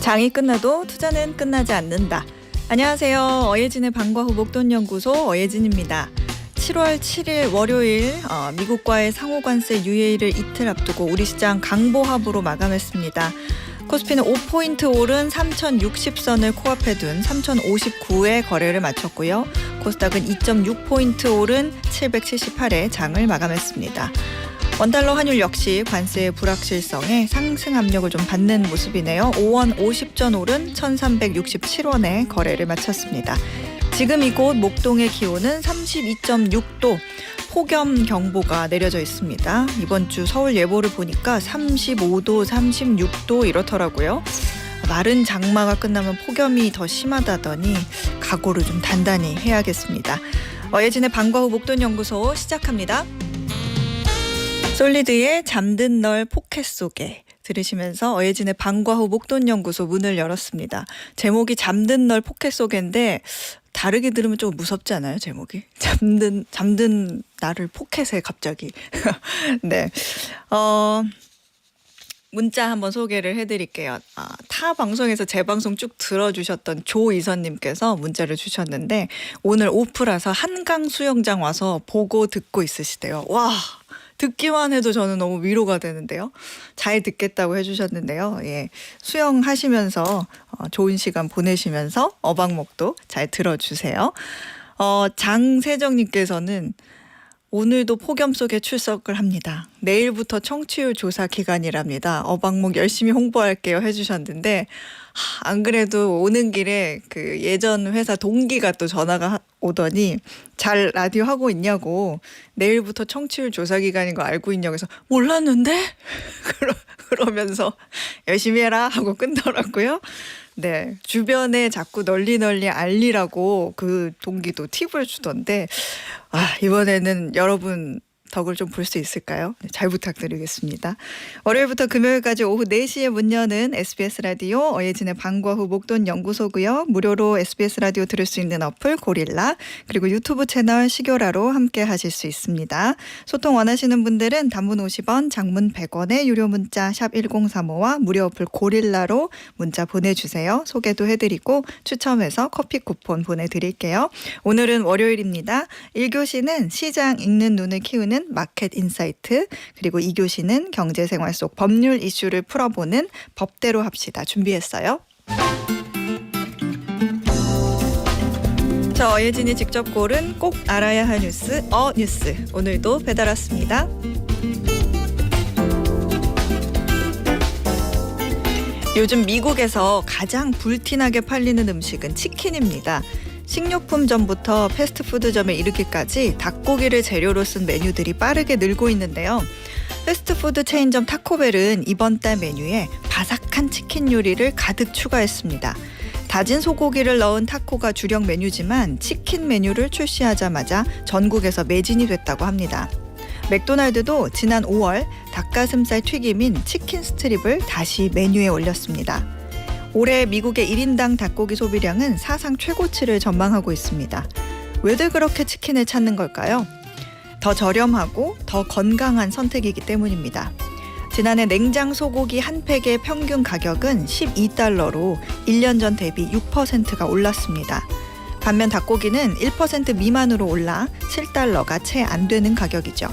장이 끝나도 투자는 끝나지 않는다. 안녕하세요. 어예진의 방과 후 목돈연구소 어예진입니다. 7월 7일 월요일 미국과의 상호관세 UA를 이틀 앞두고 우리 시장 강보합으로 마감했습니다. 코스피는 5포인트 오른 3060선을 코앞에 둔 3059에 거래를 마쳤고요. 코스닥은 2.6포인트 오른 778에 장을 마감했습니다. 원달러 환율 역시 관세의 불확실성에 상승 압력을 좀 받는 모습이네요. 5원 50전 오른 1367원에 거래를 마쳤습니다. 지금 이곳 목동의 기온은 32.6도, 폭염 경보가 내려져 있습니다. 이번 주 서울 예보를 보니까 35도, 36도 이렇더라고요. 마른 장마가 끝나면 폭염이 더 심하다더니 각오를 좀 단단히 해야겠습니다. 어예진의 방과 후 목돈연구소 시작합니다. 솔리드의 잠든 널 포켓 속에 들으시면서 어예진의 방과 후 목돈연구소 문을 열었습니다. 제목이 잠든 널 포켓 속인데 다르게 들으면 좀 무섭지 않아요, 제목이? 잠든 나를 포켓에 갑자기. 네. 문자 한번 소개를 해드릴게요. 타 방송에서 제 방송 쭉 들어주셨던 조이선님께서 문자를 주셨는데 오늘 오프라서 한강 수영장 와서 보고 듣고 있으시대요. 와, 듣기만 해도 저는 너무 위로가 되는데요. 잘 듣겠다고 해주셨는데요. 예, 수영하시면서 좋은 시간 보내시면서 어방목도 잘 들어주세요. 장세정님께서는 오늘도 폭염 속에 출석을 합니다. 내일부터 청취율 조사 기간이랍니다. 어방목 열심히 홍보할게요 해주셨는데 안 그래도 오는 길에 그 예전 회사 동기가 또 전화가 오더니 잘 라디오 하고 있냐고, 내일부터 청취율 조사 기간인 거 알고 있냐고 해서 몰랐는데? 그러면서 열심히 해라 하고 끊더라고요. 네, 주변에 자꾸 널리 알리라고 그 동기도 팁을 주던데 이번에는 여러분 덕을 좀 볼 수 있을까요? 네, 잘 부탁드리겠습니다. 월요일부터 금요일까지 오후 4시에 문 여는 SBS 라디오 어예진의 방과 후 목돈연구소고요. 무료로 SBS 라디오 들을 수 있는 어플 고릴라, 그리고 유튜브 채널 시교라로 함께 하실 수 있습니다. 소통 원하시는 분들은 단문 50원, 장문 100원의 유료 문자 샵 1035와 무료 어플 고릴라로 문자 보내주세요. 소개도 해드리고 추첨해서 커피 쿠폰 보내드릴게요. 오늘은 월요일입니다. 1교시는 시장 읽는 눈을 키우는 마켓 인사이트, 그리고 2교시는 경제생활 속 법률 이슈를 풀어보는 법대로 합시다 준비했어요. 저 어예진이 직접 고른 꼭 알아야 할 뉴스 뉴스, 오늘도 배달 왔습니다. 요즘 미국에서 가장 불티나게 팔리는 음식은 치킨입니다. 식료품점부터 패스트푸드점에 이르기까지 닭고기를 재료로 쓴 메뉴들이 빠르게 늘고 있는데요. 패스트푸드 체인점 타코벨은 이번 달 메뉴에 바삭한 치킨 요리를 가득 추가했습니다. 다진 소고기를 넣은 타코가 주력 메뉴지만 치킨 메뉴를 출시하자마자 전국에서 매진이 됐다고 합니다. 맥도날드도 지난 5월 닭가슴살 튀김인 치킨 스트립을 다시 메뉴에 올렸습니다. 올해 미국의 1인당 닭고기 소비량은 사상 최고치를 전망하고 있습니다. 왜들 그렇게 치킨을 찾는 걸까요? 더 저렴하고 더 건강한 선택이기 때문입니다. 지난해 냉장 소고기 한 팩의 평균 가격은 12달러로 1년 전 대비 6%가 올랐습니다. 반면 닭고기는 1% 미만으로 올라 7달러가 채 안 되는 가격이죠.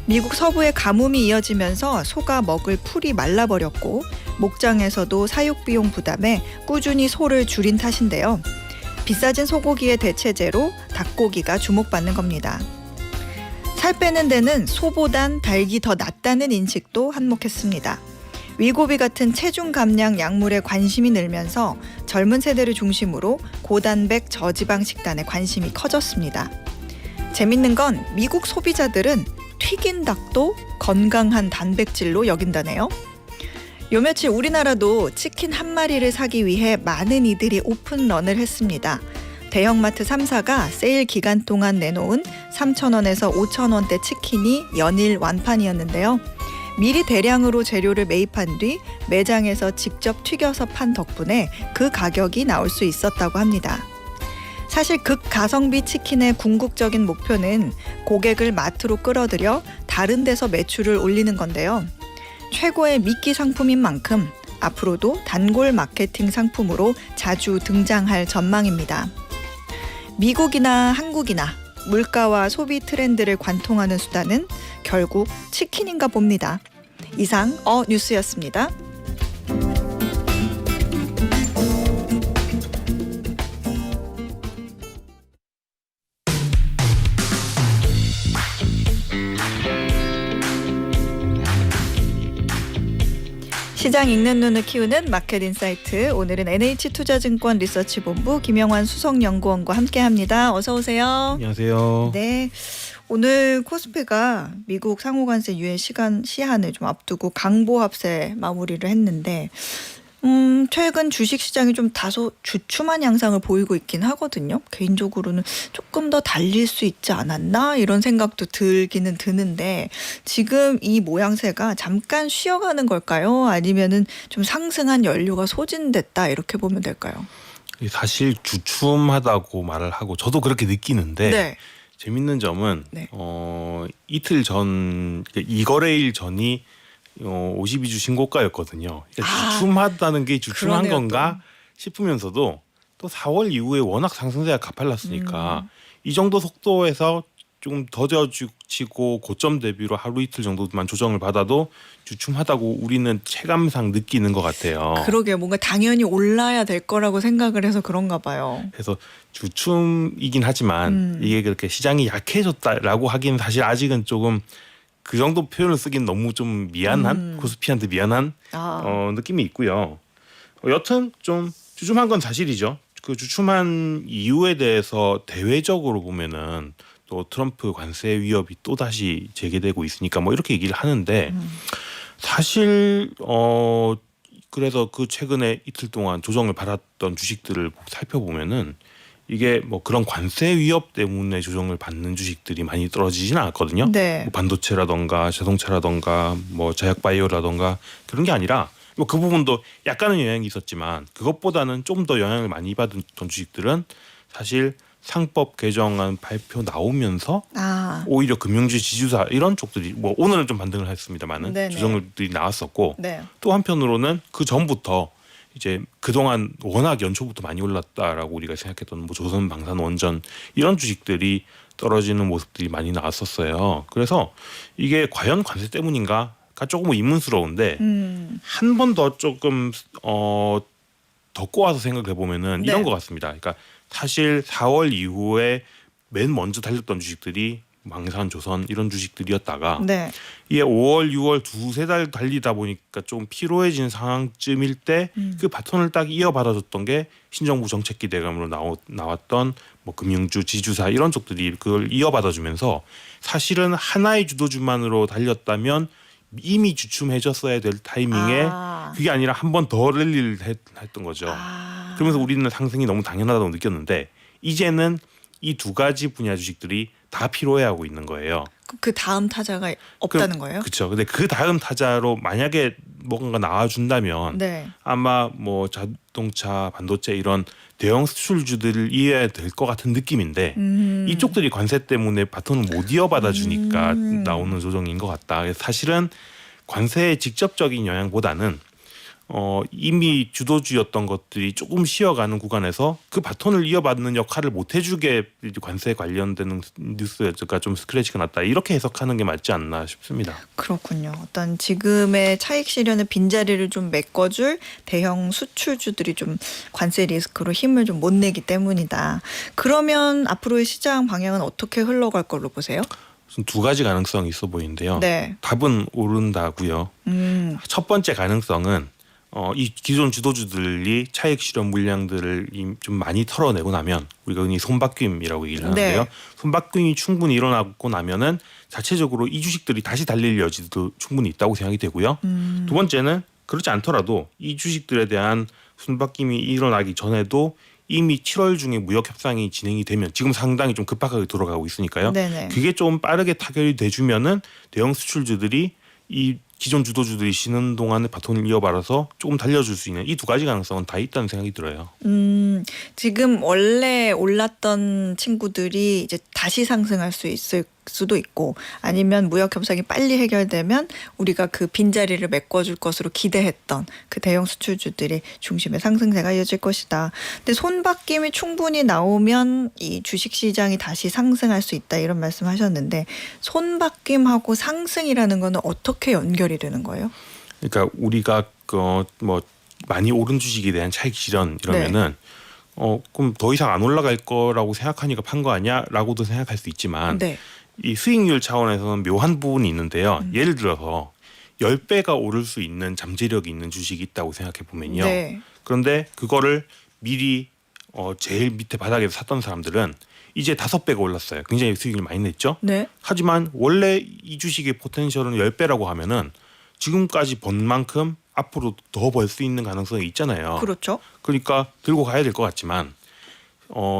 미국 서부의 가뭄이 이어지면서 소가 먹을 풀이 말라버렸고 목장에서도 사육비용 부담에 꾸준히 소를 줄인 탓인데요. 비싸진 소고기의 대체제로 닭고기가 주목받는 겁니다. 살 빼는 데는 소보단 닭이 더 낫다는 인식도 한몫했습니다. 위고비 같은 체중 감량 약물에 관심이 늘면서 젊은 세대를 중심으로 고단백 저지방 식단에 관심이 커졌습니다. 재밌는 건 미국 소비자들은 튀긴 닭도 건강한 단백질로 여긴다네요. 요 며칠 우리나라도 치킨 한 마리를 사기 위해 많은 이들이 오픈런을 했습니다. 대형마트 3사가 세일 기간 동안 내놓은 3,000원에서 5,000원대 치킨이 연일 완판이었는데요. 미리 대량으로 재료를 매입한 뒤 매장에서 직접 튀겨서 판 덕분에 그 가격이 나올 수 있었다고 합니다. 사실 극가성비 치킨의 궁극적인 목표는 고객을 마트로 끌어들여 다른 데서 매출을 올리는 건데요. 최고의 미끼 상품인 만큼 앞으로도 단골 마케팅 상품으로 자주 등장할 전망입니다. 미국이나 한국이나 물가와 소비 트렌드를 관통하는 수단은 결국 치킨인가 봅니다. 이상 뉴스였습니다. 시장 읽는 눈을 키우는 마켓 인사이트. 오늘은 NH투자증권 리서치본부 김영환 수석연구원과 함께합니다. 어서 오세요. 안녕하세요. 네, 오늘 코스피가 미국 상호관세 유예 시한을 좀 앞두고 강보합세 마무리를 했는데 최근 주식시장이 좀 다소 주춤한 양상을 보이고 있긴 하거든요. 개인적으로는 조금 더 달릴 수 있지 않았나 이런 생각도 들기는 드는데 지금 이 모양새가 잠깐 쉬어가는 걸까요? 아니면은 좀 상승한 연료가 소진됐다 이렇게 보면 될까요? 사실 주춤하다고 말을 하고 저도 그렇게 느끼는데 네. 재밌는 점은 네. 이틀 전 2거래일 전이 52주 신고가였거든요. 그러니까 주춤하다는 게 주춤한 그러네요, 건가 싶으면서도 또 4월 이후에 워낙 상승세가 가팔랐으니까 이 정도 속도에서 조금 더뎌지고 고점 대비로 하루 이틀 정도만 조정을 받아도 주춤하다고 우리는 체감상 느끼는 것 같아요. 그러게요. 뭔가 당연히 올라야 될 거라고 생각을 해서 그런가 봐요. 그래서 주춤이긴 하지만 이게 그렇게 시장이 약해졌다라고 하기는 사실 아직은 조금 그 정도 표현을 쓰긴 너무 좀 미안한 코스피한테 미안한 느낌이 있고요. 여튼 좀 주춤한 건 사실이죠. 그 주춤한 이유에 대해서 대외적으로 보면은 또 트럼프 관세 위협이 또 다시 재개되고 있으니까 뭐 이렇게 얘기를 하는데 사실 그래서 그 최근에 이틀 동안 조정을 받았던 주식들을 살펴보면은 이게 뭐 그런 관세 위협 때문에 조정을 받는 주식들이 많이 떨어지지는 않았거든요. 네. 뭐 반도체라던가 자동차라던가 뭐 제약바이오라던가 그런 게 아니라 뭐 그 부분도 약간은 영향이 있었지만 그것보다는 좀 더 영향을 많이 받았던 주식들은 사실 상법 개정안 발표 나오면서 오히려 금융주 지주사 이런 쪽들이 뭐 오늘은 좀 반등을 했습니다만은 네네. 조정들이 나왔었고 네. 또 한편으로는 그 전부터 이제 그동안 워낙 연초부터 많이 올랐다라고 우리가 생각했던 뭐 조선 방산 원전 이런 주식들이 떨어지는 모습들이 많이 나왔었어요. 그래서 이게 과연 관세 때문인가가 조금 의문스러운데 한 번 더 조금 더 꼬아서 생각해 보면은 네. 이런 것 같습니다. 그러니까 사실 4월 이후에 맨 먼저 달렸던 주식들이 방산, 조선 이런 주식들이었다가 네. 이게 5월, 6월 두세 달 달리다 보니까 좀 피로해진 상황쯤일 때 그 바톤을 딱 이어받아줬던 게 신정부 정책기 대감으로 나왔던 뭐 금융주, 지주사 이런 쪽들이 그걸 이어받아주면서 사실은 하나의 주도주만으로 달렸다면 이미 주춤해졌어야 될 타이밍에 그게 아니라 한 번 더 랠리를 했던 거죠. 그러면서 우리는 상승이 너무 당연하다고 느꼈는데 이제는 이 두 가지 분야 주식들이 다 피로해하고 있는 거예요. 그 다음 타자가 없다는 거예요? 그렇죠. 근데 그 다음 타자로 만약에 뭔가 나와준다면 네. 아마 뭐 자동차, 반도체 이런 대형 수출주들을 이어야 될 것 같은 느낌인데 이쪽들이 관세 때문에 바톤을 못 이어받아 주니까 나오는 조정인 것 같다. 그래서 사실은 관세의 직접적인 영향보다는 이미 주도주였던 것들이 조금 쉬어가는 구간에서 그 바톤을 이어받는 역할을 못 해주게 관세에 관련되는 뉴스가 좀 스크래치가 났다 이렇게 해석하는 게 맞지 않나 싶습니다. 그렇군요. 어떤 지금의 차익 실현의 빈자리를 좀 메꿔줄 대형 수출주들이 좀 관세 리스크로 힘을 좀 못 내기 때문이다. 그러면 앞으로의 시장 방향은 어떻게 흘러갈 걸로 보세요? 두 가지 가능성이 있어 보이는데요. 네. 답은 오른다고요. 첫 번째 가능성은 이 기존 주도주들이 차익 실현 물량들을 좀 많이 털어내고 나면 우리가 흔히 손바뀜이라고 얘기를 하는데요. 네. 손바뀜이 충분히 일어나고 나면은 자체적으로 이 주식들이 다시 달릴 여지도 충분히 있다고 생각이 되고요. 두 번째는 그렇지 않더라도 이 주식들에 대한 손바뀜이 일어나기 전에도 이미 7월 중에 무역 협상이 진행이 되면 지금 상당히 좀 급박하게 돌아가고 있으니까요. 네네. 그게 좀 빠르게 타결이 돼주면은 대형 수출주들이 이 기존 주도주들이 쉬는 동안에 바톤을 이어받아서 조금 달려줄 수 있는 이 두 가지 가능성은 다 있다는 생각이 들어요. 지금 원래 올랐던 친구들이 이제 다시 상승할 수 있을 수도 있고 아니면 무역 협상이 빨리 해결되면 우리가 그 빈자리를 메꿔줄 것으로 기대했던 그 대형 수출주들이 중심의 상승세가 이어질 것이다. 근데 손바뀜이 충분히 나오면 이 주식시장이 다시 상승할 수 있다 이런 말씀하셨는데 손바뀜하고 상승이라는 거는 어떻게 연결이 되는 거예요? 그러니까 우리가 뭐 많이 오른 주식에 대한 차익 실현 이러면은 그럼 더 이상 안 올라갈 거라고 생각하니까 판 거 아니야라고도 생각할 수 있지만 네. 이 수익률 차원에서는 묘한 부분이 있는데요. 예를 들어서 10배가 오를 수 있는 잠재력이 있는 주식이 있다고 생각해 보면요. 네. 그런데 그거를 미리 제일 밑에 바닥에서 샀던 사람들은 이제 5배가 올랐어요. 굉장히 수익을 많이 냈죠. 네. 하지만 원래 이 주식의 포텐셜은 10배라고 하면은 지금까지 번 만큼 앞으로 더 벌 수 있는 가능성이 있잖아요. 그렇죠. 그러니까 들고 가야 될 것 같지만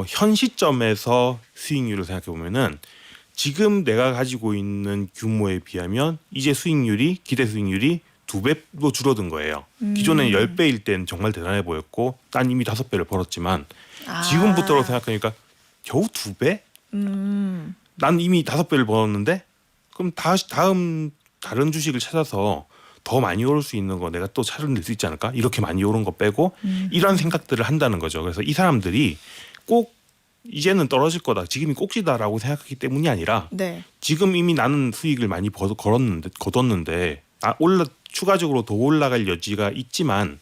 현 시점에서 수익률을 생각해 보면은 지금 내가 가지고 있는 규모에 비하면 이제 수익률이 기대 수익률이 2배로 줄어든 거예요. 기존에 10배일 땐 정말 대단해 보였고 난 이미 5배를 벌었지만 지금부터로 생각하니까 겨우 2배? 난 이미 5배를 벌었는데 그럼 다른 주식을 찾아서 더 많이 오를 수 있는 거 내가 또 찾아낼 수 있지 않을까? 이렇게 많이 오른 거 빼고 이런 생각들을 한다는 거죠. 그래서 이 사람들이 꼭 이제는 떨어질 거다. 지금이 꼭지다라고 생각하기 때문이 아니라 네. 지금 이미 나는 수익을 많이 거뒀는데 추가적으로 더 올라갈 여지가 있지만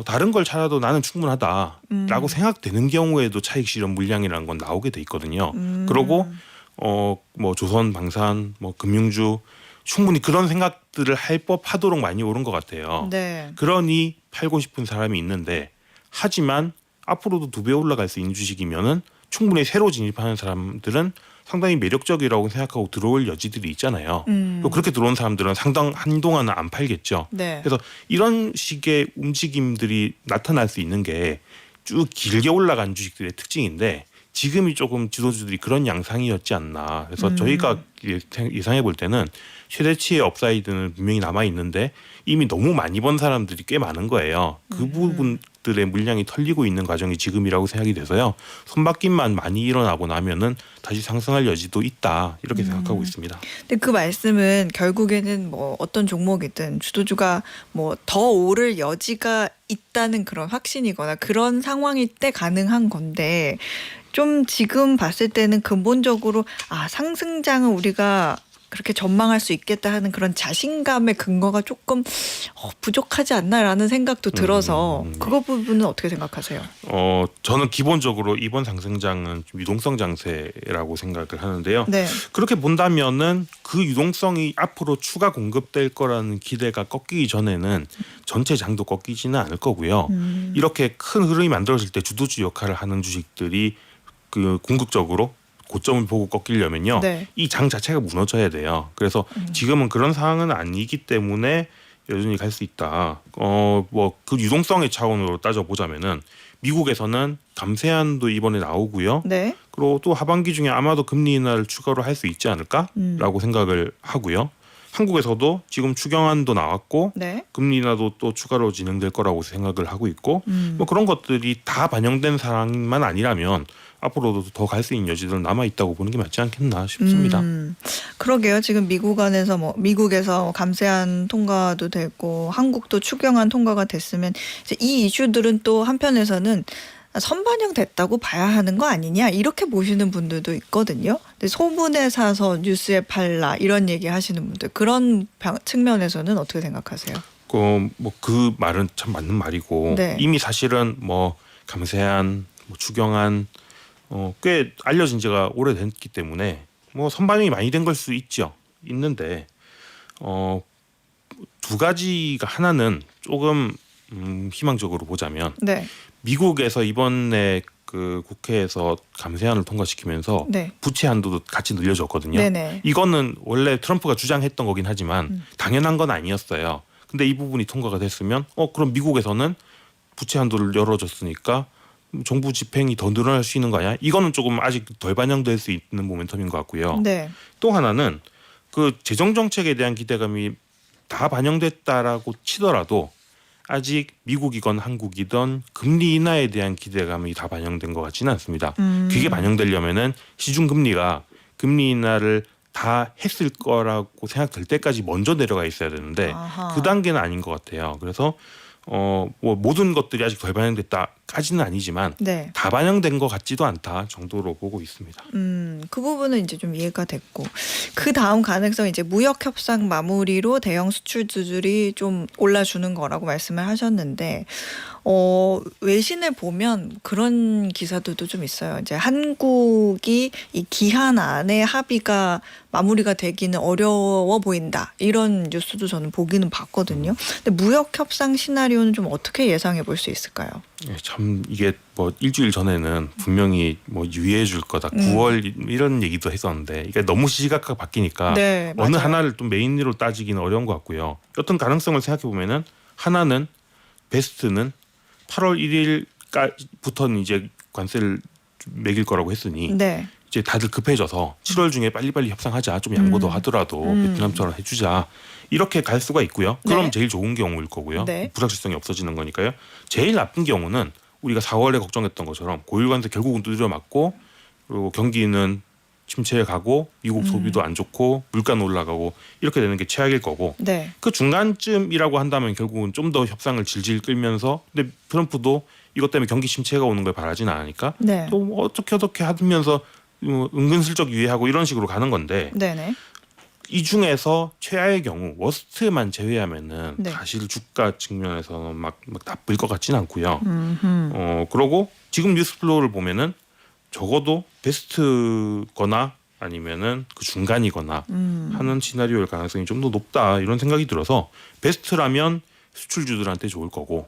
다른 걸 찾아도 나는 충분하다라고 생각되는 경우에도 차익 실현 물량이라는 건 나오게 돼 있거든요. 그러고 뭐 조선, 방산, 뭐 금융주 충분히 그런 생각들을 할 법하도록 많이 오른 것 같아요. 네. 그러니 팔고 싶은 사람이 있는데 하지만 앞으로도 2배 올라갈 수 있는 주식이면은 충분히 새로 진입하는 사람들은 상당히 매력적이라고 생각하고 들어올 여지들이 있잖아요. 또 그렇게 들어온 사람들은 한동안은 안 팔겠죠. 네. 그래서 이런 식의 움직임들이 나타날 수 있는 게 쭉 길게 올라간 주식들의 특징인데 지금이 조금 지도주들이 그런 양상이었지 않나. 그래서 저희가 예상해 볼 때는 최대치의 업사이드는 분명히 남아 있는데 이미 너무 많이 번 사람들이 꽤 많은 거예요. 그 부분들의 물량이 털리고 있는 과정이 지금이라고 생각이 돼서요. 손바뀜만 많이 일어나고 나면은 다시 상승할 여지도 있다 이렇게 생각하고 있습니다. 근데 그 말씀은 결국에는 뭐 어떤 종목이든 주도주가 뭐 더 오를 여지가 있다는 그런 확신이거나 그런 상황일 때 가능한 건데 좀 지금 봤을 때는 근본적으로 상승장은 우리가 그렇게 전망할 수 있겠다 하는 그런 자신감의 근거가 조금 부족하지 않나라는 생각도 들어서 그거 부분은 어떻게 생각하세요? 저는 기본적으로 이번 상승장은 좀 유동성 장세라고 생각을 하는데요. 네. 그렇게 본다면은 그 유동성이 앞으로 추가 공급될 거라는 기대가 꺾이기 전에는 전체 장도 꺾이지는 않을 거고요. 이렇게 큰 흐름이 만들어질 때 주도주 역할을 하는 주식들이 그 궁극적으로 고점을 보고 꺾이려면요. 네. 이 장 자체가 무너져야 돼요. 그래서 지금은 그런 상황은 아니기 때문에 여전히 갈 수 있다. 뭐 그 유동성의 차원으로 따져보자면은 미국에서는 감세안도 이번에 나오고요. 네. 그리고 또 하반기 중에 아마도 금리 인하를 추가로 할 수 있지 않을까라고 생각을 하고요. 한국에서도 지금 추경안도 나왔고 네. 금리 인하도 또 추가로 진행될 거라고 생각을 하고 있고 뭐 그런 것들이 다 반영된 상황만 아니라면 앞으로도 더 갈 수 있는 여지들은 남아 있다고 보는 게 맞지 않겠나 싶습니다. 그러게요. 지금 미국에서 감세안 통과도 됐고 한국도 추경안 통과가 됐으면 이제 이 이슈들은 또 한편에서는 선반영 됐다고 봐야 하는 거 아니냐 이렇게 보시는 분들도 있거든요. 근데 소문에 사서 뉴스에 팔라 이런 얘기 하시는 분들 그런 측면에서는 어떻게 생각하세요? 그 말은 참 맞는 말이고 네. 이미 사실은 뭐 감세안, 뭐 추경안 꽤 알려진 지가 오래됐기 때문에 뭐 선반영이 많이 된 걸 수 있는데 두 가지가 하나는 조금 희망적으로 보자면 네. 미국에서 이번에 그 국회에서 감세안을 통과시키면서 네. 부채 한도도 같이 늘려줬거든요. 네네. 이거는 원래 트럼프가 주장했던 거긴 하지만 당연한 건 아니었어요. 근데 이 부분이 통과가 됐으면 그럼 미국에서는 부채 한도를 열어줬으니까 정부 집행이 더 늘어날 수 있는 거 아니야? 이거는 조금 아직 덜 반영될 수 있는 모멘텀인 것 같고요. 네. 또 하나는 그 재정 정책에 대한 기대감이 다 반영됐다라고 치더라도 아직 미국이건 한국이든 금리 인하에 대한 기대감이 다 반영된 것 같지는 않습니다. 그게 반영되려면은 시중 금리가 금리 인하를 다 했을 거라고 생각될 때까지 먼저 내려가 있어야 되는데 아하. 그 단계는 아닌 것 같아요. 그래서 뭐 모든 것들이 아직 덜 반영됐다까지는 아니지만 네. 다 반영된 것 같지도 않다 정도로 보고 있습니다. 그 부분은 이제 좀 이해가 됐고 그 다음 가능성 이제 무역 협상 마무리로 대형 수출주들이 좀 올라주는 거라고 말씀을 하셨는데 외신을 보면 그런 기사들도 좀 있어요. 이제 한국이 이 기한 안에 합의가 마무리가 되기는 어려워 보인다. 이런 뉴스도 저는 보기는 봤거든요. 근데 무역 협상 시나리오는 좀 어떻게 예상해 볼 수 있을까요? 참 이게 뭐 일주일 전에는 분명히 뭐 유예해 줄 거다. 9월 이런 얘기도 했었는데 이게 너무 시시각각 바뀌니까 네, 어느 맞아요. 하나를 좀 메인으로 따지기는 어려운 것 같고요. 어떤 가능성을 생각해 보면은 하나는 베스트는 8월 1일부터는 이제 관세를 매길 거라고 했으니 네. 이제 다들 급해져서 7월 중에 빨리빨리 협상하자. 좀 양보 더 하더라도 베트남처럼 해주자. 이렇게 갈 수가 있고요. 그럼 네. 제일 좋은 경우일 거고요. 네. 불확실성이 없어지는 거니까요. 제일 나쁜 경우는 우리가 4월에 걱정했던 것처럼 고일 관세 결국은 두드려 맞고 그리고 경기는 침체에 가고 미국 소비도 안 좋고 물가는 올라가고 이렇게 되는 게 최악일 거고 네. 그 중간쯤이라고 한다면 결국은 좀 더 협상을 질질 끌면서 근데 트럼프도 이것 때문에 경기 침체가 오는 걸 바라지는 않으니까 네. 또 어떻게 하면서 은근슬쩍 유예하고 이런 식으로 가는 건데 네네. 이 중에서 최하의 경우 워스트만 제외하면은 네. 사실 주가 측면에서는 막 나쁠 것 같지는 않고요. 음흠. 그러고 지금 뉴스플로우를 보면은 적어도 베스트거나 아니면은 그 중간이거나 하는 시나리오일 가능성이 좀 더 높다 이런 생각이 들어서 베스트라면 수출주들한테 좋을 거고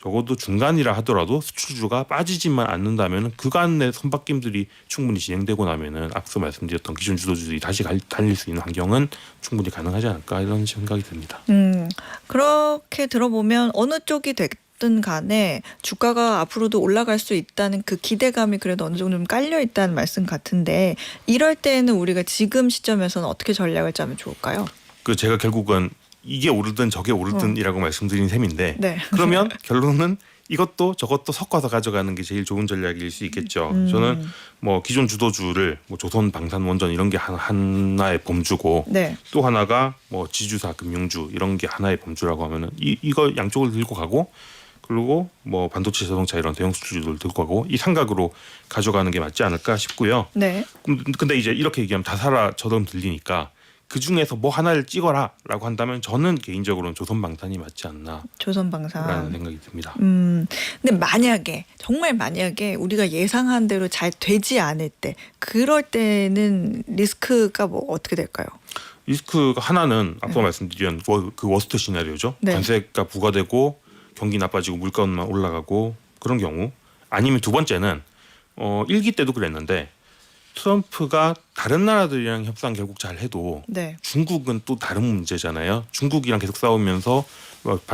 적어도 중간이라 하더라도 수출주가 빠지지만 않는다면 그간의 선바뀜들이 충분히 진행되고 나면은 앞서 말씀드렸던 기존 주도주들이 다시 달릴 수 있는 환경은 충분히 가능하지 않을까 이런 생각이 듭니다. 그렇게 들어보면 어느 쪽이 됐든 간에 주가가 앞으로도 올라갈 수 있다는 그 기대감이 그래도 어느 정도 좀 깔려 있다는 말씀 같은데 이럴 때는 우리가 지금 시점에서는 어떻게 전략을 짜면 좋을까요? 그 제가 결국은 이게 오르든 저게 오르든이라고 말씀드린 셈인데 네. 그러면 결론은 이것도 저것도 섞어서 가져가는 게 제일 좋은 전략일 수 있겠죠. 저는 뭐 기존 주도주를 뭐 조선, 방산원전 이런 게 하나의 범주고 네. 또 하나가 뭐 지주사, 금융주 이런 게 하나의 범주라고 하면은 이거 양쪽을 들고 가고 그리고 뭐 반도체, 자동차 이런 대형 수출주들 들고 가고 이 삼각으로 가져가는 게 맞지 않을까 싶고요. 네. 근데 이제 이렇게 얘기하면 다 사라져도 들리니까 그 중에서 뭐 하나를 찍어라라고 한다면 저는 개인적으로는 조선방산이 맞지 않나라는 조선방산. 생각이 듭니다. 근데 만약에 정말 만약에 우리가 예상한 대로 잘 되지 않을 때 그럴 때는 리스크가 뭐 어떻게 될까요? 리스크가 하나는 앞서 말씀드린 그 워스트 시나리오죠. 네. 관세가 부과되고 경기 나빠지고 물가만 올라가고 그런 경우 아니면 두 번째는 1기 때도 그랬는데 트럼프가 다른 나라들이랑 협상 결국 잘 해도 네. 중국은 또 다른 문제잖아요. 중국이랑 계속 싸우면서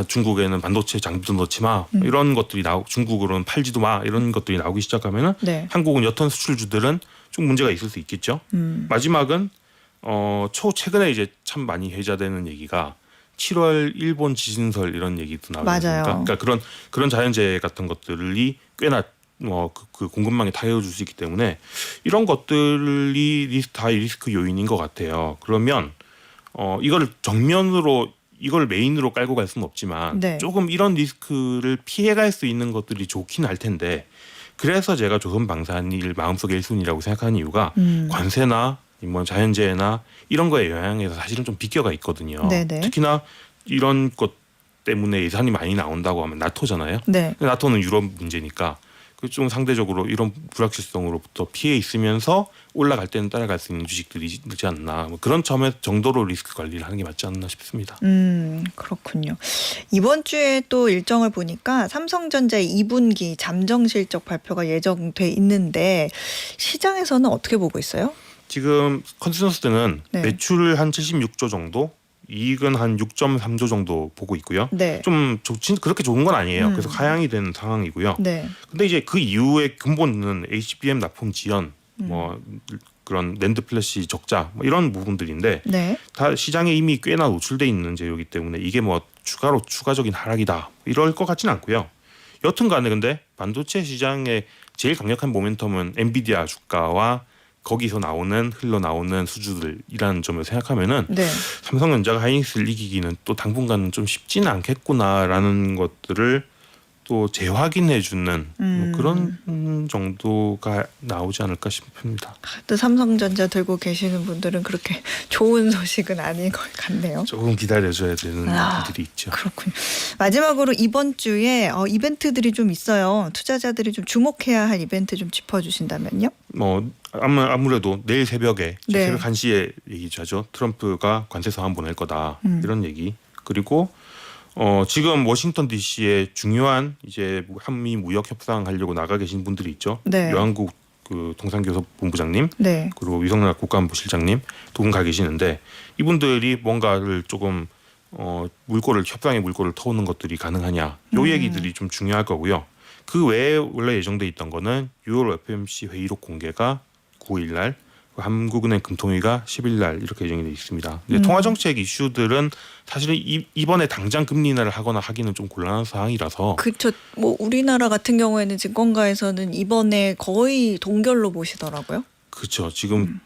중국에는 반도체 장비도 넣지 마 이런 것들이 중국으로는 팔지도 마 이런 것들이 나오기 시작하면은 네. 한국은 여튼 수출주들은 좀 문제가 있을 수 있겠죠. 마지막은 최근에 이제 참 많이 회자되는 얘기가 7월 일본 지진설 이런 얘기도 맞아요. 나오니까 그러니까 그런 자연재해 같은 것들이 꽤나 그 공급망에 타격을 줄 수 있기 때문에 이런 것들이 다 리스크 요인인 것 같아요. 그러면 이걸 정면으로 이걸 메인으로 깔고 갈 수는 없지만 네. 조금 이런 리스크를 피해갈 수 있는 것들이 좋긴 할 텐데 그래서 제가 조선방산이 마음속의 1순위라고 생각하는 이유가 관세나 뭐 자연재해나 이런 거에 영향에서 사실은 좀 비껴가 있거든요. 네네. 특히나 이런 것 때문에 예산이 많이 나온다고 하면 나토잖아요. 네. 나토는 유럽 문제니까 그 좀 상대적으로 이런 불확실성으로부터 피해 있으면서 올라갈 때는 따라갈 수 있는 주식들이 있지 않나 뭐 그런 점에 정도로 리스크 관리를 하는 게 맞지 않나 싶습니다. 그렇군요. 이번 주에 또 일정을 보니까 삼성전자의 2분기 잠정 실적 발표가 예정돼 있는데 시장에서는 어떻게 보고 있어요? 지금 컨센서스는 네. 매출을 한 76조 정도, 이익은 한 6.3조 정도 보고 있고요. 네. 좀 그렇게 좋은 건 아니에요. 그래서 하향이 되는 상황이고요. 네. 근데 이제 그 이후의 근본은 HBM 납품 지연, 뭐 그런 낸드 플래시 적자 뭐 이런 부분들인데 네. 다 시장에 이미 꽤나 노출돼 있는 재료이기 때문에 이게 뭐 추가적인 하락이다 이럴 것 같지는 않고요. 여튼간에 근데 반도체 시장의 제일 강력한 모멘텀은 엔비디아 주가와 거기서 흘러나오는 수주들이라는 점을 생각하면은 네. 삼성전자가 하이닉스를 이기기는 또 당분간은 좀 쉽지는 않겠구나라는 것들을 또 재확인해주는 뭐 그런 정도가 나오지 않을까 싶습니다. 또 삼성전자 들고 계시는 분들은 그렇게 좋은 소식은 아닌 것 같네요. 조금 기다려줘야 되는 분들이 있죠. 그렇군요. 마지막으로 이번 주에 이벤트들이 좀 있어요. 투자자들이 좀 주목해야 할 이벤트 좀 짚어주신다면요. 뭐 아무래도 내일 새벽에 네. 새벽 1시에 얘기하죠. 트럼프가 관세 서한 보낼 거다 이런 얘기. 그리고 지금 워싱턴 D.C.에 중요한 이제 한미 무역 협상 하려고 나가 계신 분들이 있죠. 네. 여한국 그 통상교섭본부장님 네. 그리고 위성연합 국가안보실장님 두 분 가 계시는데 이분들이 뭔가를 조금 협상의 물꼬를 터오는 것들이 가능하냐 요 얘기들이 좀 중요할 거고요. 그 외에 원래 예정돼 있던 거는 6월 FOMC 회의록 공개가 9일 날, 한국은행 금통위가 10일 날 이렇게 예정이 돼 있습니다. 근데 통화정책 이슈들은 사실은 이번에 당장 금리 인하를 하거나 하기는 좀 곤란한 상황이라서. 그렇죠. 뭐 우리나라 같은 경우에는 증권가에서는 이번에 거의 동결로 보시더라고요. 그렇죠. 지금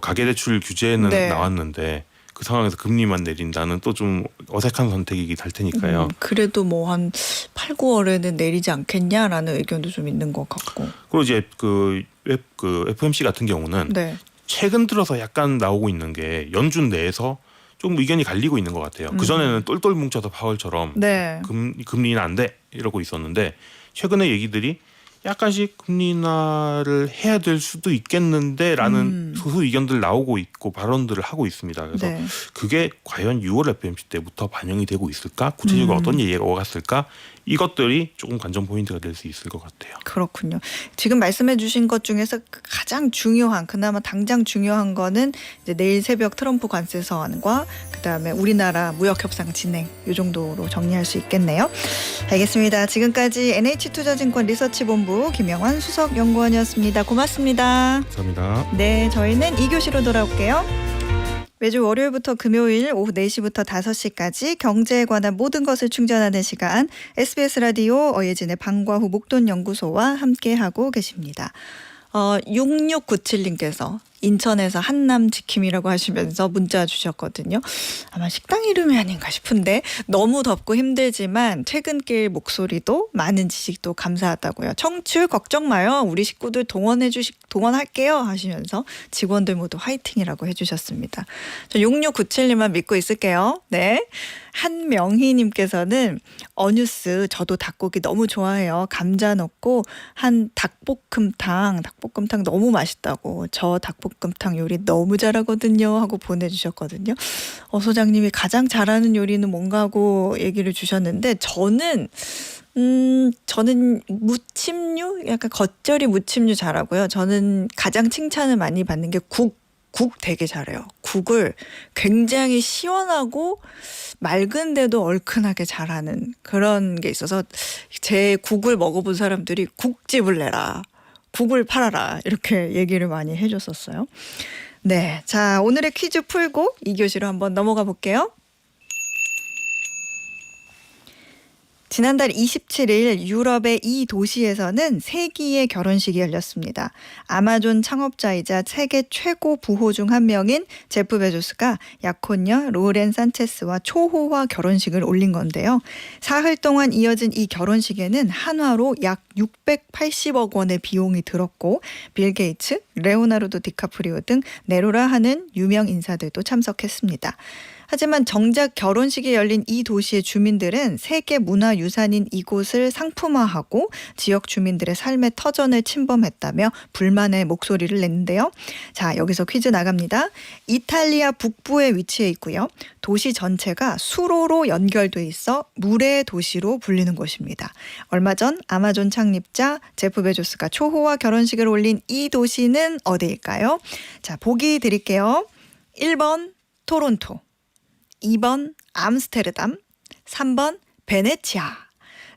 가계대출 규제는 네. 나왔는데 그 상황에서 금리만 내린다는 또 좀 어색한 선택이긴 할 테니까요. 그래도 뭐 한 8, 9월에는 내리지 않겠냐라는 의견도 좀 있는 것 같고. 그리고 이제 그 FOMC 같은 경우는 네. 최근 들어서 약간 나오고 있는 게 연준 내에서 좀 의견이 갈리고 있는 것 같아요. 그 전에는 똘똘 뭉쳐서 파월처럼 네. 금리는 안 돼 이러고 있었는데 최근에 얘기들이 약간씩 금리 인하를 해야 될 수도 있겠는데라는 소수 의견들 나오고 있고 발언들을 하고 있습니다. 그래서 네. 그게 과연 6월 FOMC 때부터 반영이 되고 있을까? 구체적으로 어떤 얘기가 오갔을까? 이것들이 조금 관전 포인트가 될 수 있을 것 같아요. 그렇군요. 지금 말씀해 주신 것 중에서 가장 중요한, 그나마 당장 중요한 거는 이제 내일 새벽 트럼프 관세 서한과 그다음에 우리나라 무역 협상 진행 이 정도로 정리할 수 있겠네요. 알겠습니다. 지금까지 NH투자증권 리서치본부 김영환 수석연구원이었습니다. 고맙습니다. 감사합니다. 네, 저희는 2교시로 돌아올게요. 매주 월요일부터 금요일 오후 4시부터 5시까지 경제에 관한 모든 것을 충전하는 시간 SBS 라디오 어예진의 방과후 목돈연구소와 함께하고 계십니다. 6697님께서 인천에서 한남지킴이라고 하시면서 문자 주셨거든요. 아마 식당 이름이 아닌가 싶은데 너무 덥고 힘들지만 퇴근길 목소리도 많은 지식도 감사하다고요. 청취율 걱정 마요. 우리 식구들 동원할게요 하시면서 직원들 모두 화이팅이라고 해주셨습니다. 저 6697님만 믿고 있을게요. 네. 한명희님께서는 어뉴스 저도 닭고기 너무 좋아해요. 감자 넣고 한 닭볶음탕 너무 맛있다고. 저 닭볶음탕 요리 너무 잘하거든요 하고 보내주셨거든요. 소장님이 가장 잘하는 요리는 뭔가 하고 얘기를 주셨는데 저는 무침류? 약간 겉절이 무침류 잘하고요. 저는 가장 칭찬을 많이 받는 게 국 되게 잘해요. 국을 굉장히 시원하고 맑은데도 얼큰하게 잘하는 그런 게 있어서 제 국을 먹어본 사람들이 국집을 내라, 국을 팔아라 이렇게 얘기를 많이 해줬었어요. 네, 자 오늘의 퀴즈 풀고 2교시로 한번 넘어가 볼게요. 지난달 27일 유럽의 이 도시에서는 세기의 결혼식이 열렸습니다. 아마존 창업자이자 세계 최고 부호 중 한 명인 제프 베조스가 약혼녀 로렌 산체스와 초호화 결혼식을 올린 건데요. 사흘 동안 이어진 이 결혼식에는 한화로 약 680억 원의 비용이 들었고 빌 게이츠, 레오나르도 디카프리오 등 네로라 하는 유명 인사들도 참석했습니다. 하지만 정작 결혼식이 열린 이 도시의 주민들은 세계 문화유산인 이곳을 상품화하고 지역 주민들의 삶의 터전을 침범했다며 불만의 목소리를 냈는데요. 자, 여기서 퀴즈 나갑니다. 이탈리아 북부에 위치해 있고요. 도시 전체가 수로로 연결돼 있어 물의 도시로 불리는 곳입니다. 얼마 전 아마존 창립자 제프 베조스가 초호화 결혼식을 올린 이 도시는 어디일까요? 자, 보기 드릴게요. 1번 토론토, 2번 암스테르담, 3번 베네치아.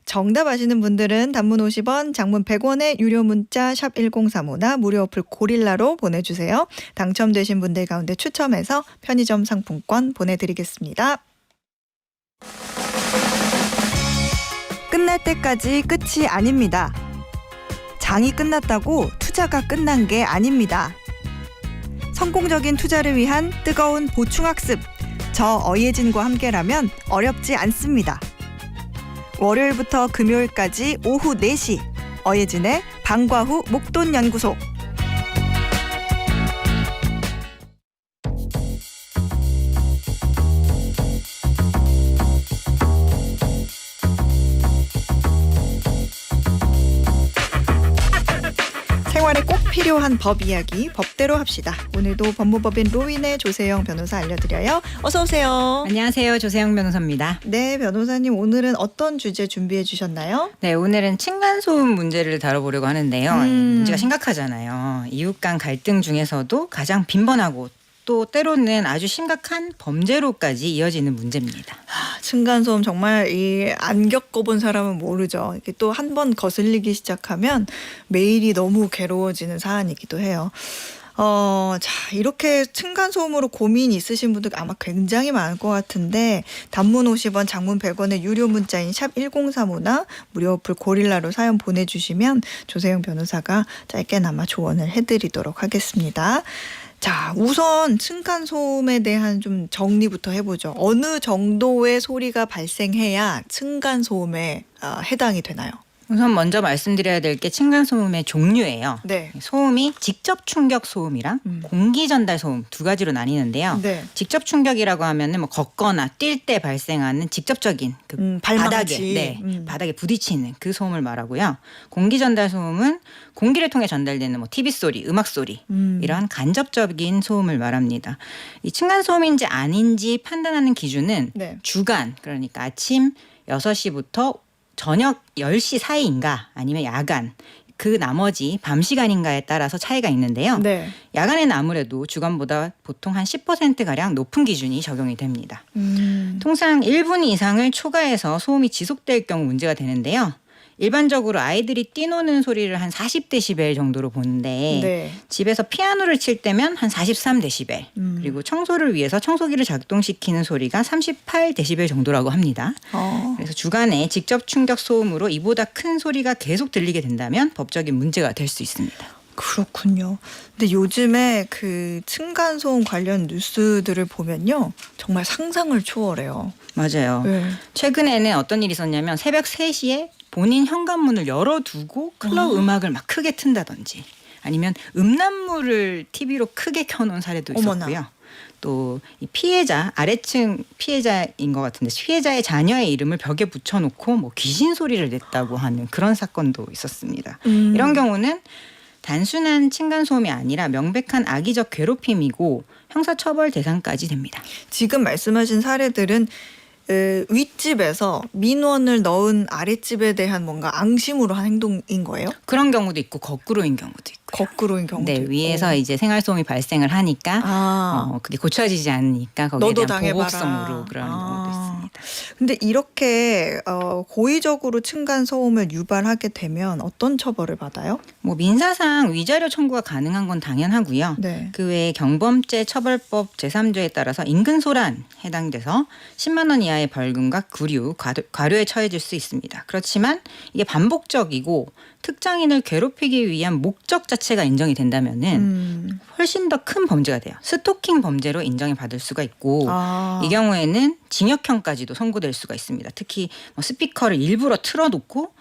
정답 아시는 분들은 단문 50원, 장문 100원의 유료 문자 샵 1035나 무료 어플 고릴라로 보내주세요. 당첨되신 분들 가운데 추첨해서 편의점 상품권 보내드리겠습니다. 끝날 때까지 끝이 아닙니다. 장이 끝났다고 투자가 끝난 게 아닙니다. 성공적인 투자를 위한 뜨거운 보충학습. 저 어예진과 함께라면 어렵지 않습니다. 월요일부터 금요일까지 오후 4시 어예진의 방과 후 목돈연구소. 생활에 꼭 필요한 법 이야기 법대로 합시다. 오늘도 법무법인 로인의 조세영 변호사 알려드려요. 어서 오세요. 안녕하세요. 조세영 변호사입니다. 네, 변호사님 오늘은 어떤 주제 준비해 주셨나요? 네, 오늘은 층간소음 문제를 다뤄보려고 하는데요. 문제가 심각하잖아요. 이웃 간 갈등 중에서도 가장 빈번하고 또 때로는 아주 심각한 범죄로까지 이어지는 문제입니다. 층간소음 정말 안 겪어본 사람은 모르죠. 이게 또 한 번 거슬리기 시작하면 매일이 너무 괴로워지는 사안이기도 해요. 자, 이렇게 층간소음으로 고민 있으신 분들 아마 굉장히 많을 것 같은데 단문 50원, 장문 100원의 유료 문자인 샵 1035나 무료 어플 고릴라로 사연 보내주시면 조세영 변호사가 짧게나마 조언을 해드리도록 하겠습니다. 자, 우선 층간소음에 대한 좀 정리부터 해보죠. 어느 정도의 소리가 발생해야 층간소음에 해당이 되나요? 우선 먼저 말씀드려야 될 게 층간소음의 종류예요. 네. 소음이 직접 충격 소음이랑 공기 전달 소음 두 가지로 나뉘는데요. 네. 직접 충격이라고 하면은 뭐 걷거나 뛸 때 발생하는 직접적인 그 발망치. 바닥에 부딪히는 그 소음을 말하고요. 공기 전달 소음은 공기를 통해 전달되는 뭐 TV 소리, 음악 소리 이러한 간접적인 소음을 말합니다. 이 층간 소음인지 아닌지 판단하는 기준은 네. 주간, 그러니까 아침 6시부터 저녁 10시 사이인가 아니면 야간, 그 나머지 밤 시간인가에 따라서 차이가 있는데요. 네. 야간에는 아무래도 주간보다 보통 한 10%가량 높은 기준이 적용이 됩니다. 통상 1분 이상을 초과해서 소음이 지속될 경우 문제가 되는데요. 일반적으로 아이들이 뛰노는 소리를 한 40데시벨 정도로 보는데 네. 집에서 피아노를 칠 때면 한 43데시벨 그리고 청소를 위해서 청소기를 작동시키는 소리가 38데시벨 정도라고 합니다. 그래서 주간에 직접 충격 소음으로 이보다 큰 소리가 계속 들리게 된다면 법적인 문제가 될 수 있습니다. 그렇군요. 근데 요즘에 그 층간소음 관련 뉴스들을 보면요. 정말 상상을 초월해요. 맞아요. 네. 최근에는 어떤 일이 있었냐면 새벽 3시에 본인 현관문을 열어두고 클럽 음악을 막 크게 튼다든지 아니면 음란물을 TV로 크게 켜놓은 사례도 있었고요. 어머나. 또 이 피해자, 아래층 피해자인 것 같은데 피해자의 자녀의 이름을 벽에 붙여놓고 뭐 귀신 소리를 냈다고 하는 그런 사건도 있었습니다. 이런 경우는 단순한 층간소음이 아니라 명백한 악의적 괴롭힘이고 형사처벌 대상까지 됩니다. 지금 말씀하신 사례들은 윗집에서 민원을 넣은 아랫집에 대한 뭔가 앙심으로 한 행동인 거예요? 그런 경우도 있고 거꾸로인 경우도 있고요. 거꾸로인 경우도 네, 있고. 위에서 이제 생활소음이 발생을 하니까 그게 고쳐지지 않으니까 거기에 너도 대한 당해봐라. 보복성으로 그런 경우도 있습니다. 근데 이렇게 고의적으로 층간 소음을 유발하게 되면 어떤 처벌을 받아요? 뭐 민사상 위자료 청구가 가능한 건 당연하고요. 네. 그 외에 경범죄 처벌법 제3조에 따라서 인근소란 해당돼서 10만 원 이하의 벌금과 구류, 과료에 처해질 수 있습니다. 그렇지만 이게 반복적이고 특정인을 괴롭히기 위한 목적 자체가 인정이 된다면은 훨씬 더 큰 범죄가 돼요. 스토킹 범죄로 인정이 받을 수가 있고 이 경우에는 징역형까지도 선고될 수가 있습니다. 특히 뭐 스피커를 일부러 틀어놓고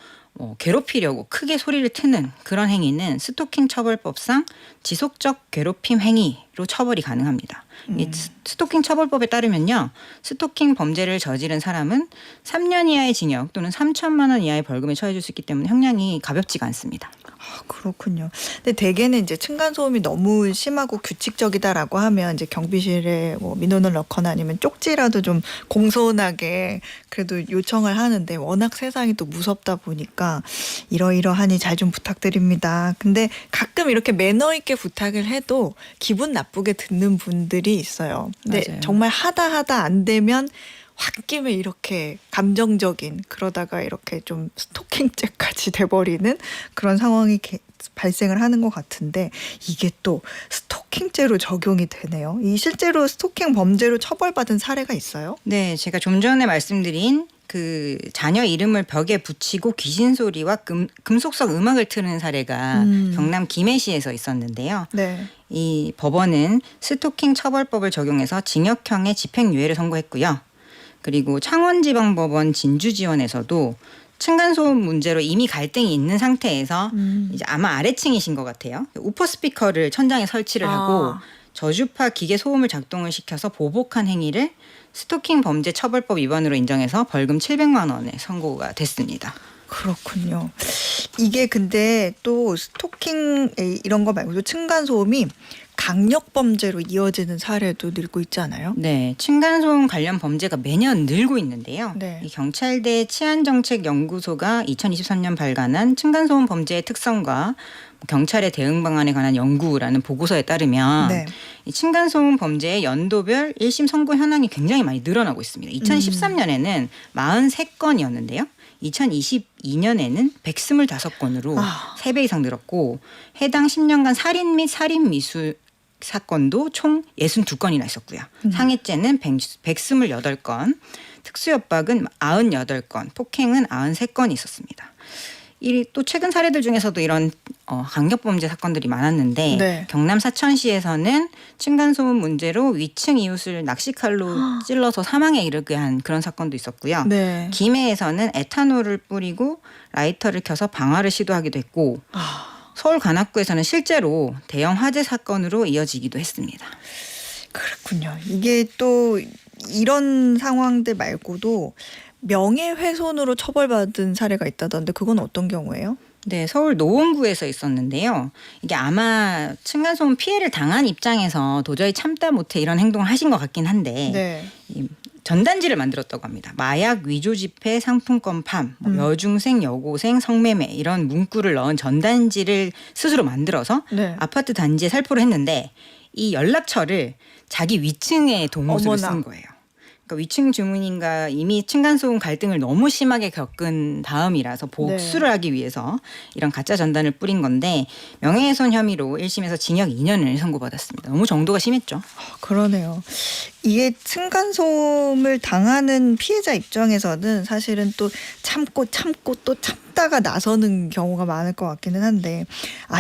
괴롭히려고 크게 소리를 트는 그런 행위는 스토킹 처벌법상 지속적 괴롭힘 행위로 처벌이 가능합니다. 이 스토킹 처벌법에 따르면요. 스토킹 범죄를 저지른 사람은 3년 이하의 징역 또는 3천만 원 이하의 벌금에 처해질 수 있기 때문에 형량이 가볍지가 않습니다. 그렇군요. 근데 대개는 이제 층간소음이 너무 심하고 규칙적이다라고 하면 이제 경비실에 뭐 민원을 넣거나 아니면 쪽지라도 좀 공손하게 그래도 요청을 하는데 워낙 세상이 또 무섭다 보니까 이러이러하니 잘 좀 부탁드립니다. 근데 가끔 이렇게 매너 있게 부탁을 해도 기분 나쁘게 듣는 분들이 있어요. 근데 맞아요. 정말 하다 안 되면 홧김에 이렇게 감정적인 그러다가 이렇게 좀 스토킹죄까지 돼버리는 그런 상황이 발생을 하는 것 같은데 이게 또 스토킹죄로 적용이 되네요. 이 실제로 스토킹 범죄로 처벌받은 사례가 있어요? 네, 제가 좀 전에 말씀드린 그 자녀 이름을 벽에 붙이고 귀신 소리와 금속성 음악을 트는 사례가 경남 김해시에서 있었는데요. 네. 이 법원은 스토킹 처벌법을 적용해서 징역형의 집행유예를 선고했고요. 그리고 창원지방법원 진주지원에서도 층간소음 문제로 이미 갈등이 있는 상태에서 이제 아마 아래층이신 것 같아요. 우퍼 스피커를 천장에 설치를 하고 저주파 기계 소음을 작동을 시켜서 보복한 행위를 스토킹 범죄 처벌법 위반으로 인정해서 벌금 700만 원에 선고가 됐습니다. 그렇군요. 이게 근데 또 스토킹 이런 거 말고도 층간소음이 강력 범죄로 이어지는 사례도 늘고 있지 않아요? 네, 층간소음 관련 범죄가 매년 늘고 있는데요. 네. 이 경찰대 치안정책연구소가 2023년 발간한 층간소음 범죄의 특성과 경찰의 대응 방안에 관한 연구라는 보고서에 따르면 네. 이 층간소음 범죄의 연도별 1심 선고 현황이 굉장히 많이 늘어나고 있습니다. 2013년에는 43건이었는데요. 2022년에는 125건으로 3배 이상 늘었고 해당 10년간 살인 및 살인 미수 사건도 총 62건이나 있었고요. 상해죄는 128건, 특수협박은 98건, 폭행은 93건이 있었습니다. 또 최근 사례들 중에서도 이런 강력범죄 사건들이 많았는데 네. 경남 사천시에서는 층간소음 문제로 위층 이웃을 낚시칼로 찔러서 사망에 이르게 한 그런 사건도 있었고요. 네. 김해에서는 에탄올을 뿌리고 라이터를 켜서 방화를 시도하기도 했고 서울 관악구에서는 실제로 대형 화재 사건으로 이어지기도 했습니다. 그렇군요. 이게 또 이런 상황들 말고도 명예훼손으로 처벌받은 사례가 있다던데 그건 어떤 경우예요? 네, 서울 노원구에서 있었는데요. 이게 아마 층간소음 피해를 당한 입장에서 도저히 참다 못해 이런 행동을 하신 것 같긴 한데 네. 이 전단지를 만들었다고 합니다. 마약 위조 지폐 상품권 팜, 여중생, 여고생, 성매매 이런 문구를 넣은 전단지를 스스로 만들어서 네. 아파트 단지에 살포를 했는데 이 연락처를 자기 위층에 동호수를 어머나. 쓴 거예요. 그러니까 위층 주민인가 이미 층간소음 갈등을 너무 심하게 겪은 다음이라서 복수를 하기 위해서 이런 가짜 전단을 뿌린 건데 명예훼손 혐의로 1심에서 징역 2년을 선고받았습니다. 너무 정도가 심했죠. 그러네요. 이게 층간소음을 당하는 피해자 입장에서는 사실은 또 참고 또 참다가 나서는 경우가 많을 것 같기는 한데